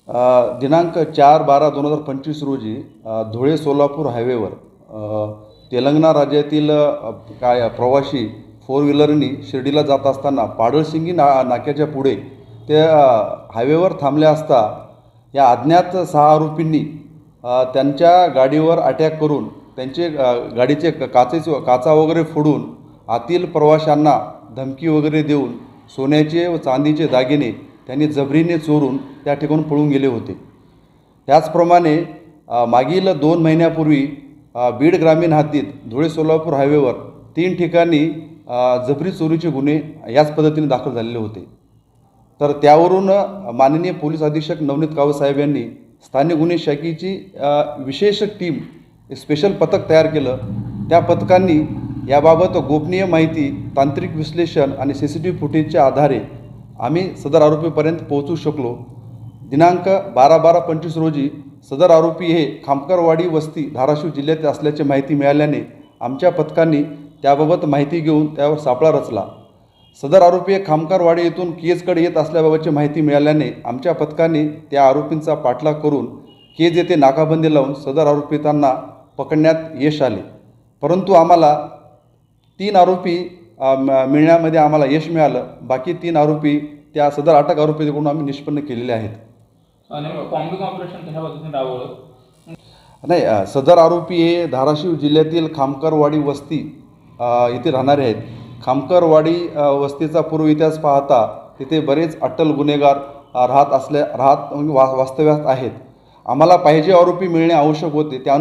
दिनांक 4/12/2025 रोजी धुळे सोलापूर हायवेवर तेलंगणा राज्यातील प्रवासी फोर व्हीलरनी शिर्डीला जात असताना पाडळसिंगी नाक्याच्या पुढे ते हायवेवर थांबले असता या अज्ञात 6 आरोपींनी त्यांच्या गाडीवर अटॅक करून त्यांचे गाडीचे काचा वगैरे फोडून आतील प्रवाशांना धमकी वगैरे देऊन सोन्याचे व चांदीचे दागिने त्यांनी जबरीने चोरून त्या ठिकाणून पळून गेले होते। त्याचप्रमाणे मागील 2 महिन्यापूर्वी बीड ग्रामीण हद्दीत धुळे सोलापूर हायवेवर 3 ठिकाणी जबरी चोरीचे गुन्हे याच पद्धतीने दाखल झालेले होते। तर त्यावरून माननीय पोलीस अधीक्षक नवनीत कावसाहेब यांनी स्थानिक गुन्हे शाखेची विशेष टीम स्पेशल पथक तयार केलं। त्या पथकांनी याबाबत गोपनीय माहिती, तांत्रिक विश्लेषण आणि CCTV फुटेजच्या आधारे आम्ही सदर आरोपीपर्यंत पोहोचू शकलो। दिनांक 12/12/25 रोजी सदर आरोपी हे खामकरवाडी वस्ती धाराशिव जिल्ह्यात असल्याची माहिती मिळाल्याने आमच्या पथकांनी त्याबाबत माहिती घेऊन त्यावर सापळा रचला। सदर आरोपी हे खामकरवाडी येथून केजकडे येत असल्याबाबतची माहिती मिळाल्याने आमच्या पथकांनी त्या आरोपींचा पाठलाग करून केज येथे नाकाबंदी लावून सदर आरोपितांना पकडण्यात यश आले। परंतु आम्हाला 3 आरोपी मिळण्यामध्ये आम्हाला यश मिळालं। बाकी 3 आरोपी त्या सदर अटक आरोपीकडून आम्ही निष्पन्न केलेले आहेत। कॉम्बिंग ऑपरेशन कशा पद्धतीने राबवलं? नाही, सदर आरोपी हे धाराशिव जिल्ह्यातील खामकरवाडी वस्ती येथे राहणारे आहेत। खामकरवाडी वस्तीचा पूर्व इतिहास पाहता तिथे बरेच अट्टल गुन्हेगार वास्तव्यास आहेत। आम्हाला पाहिजे आरोपी मिळणे आवश्यक होते। त्या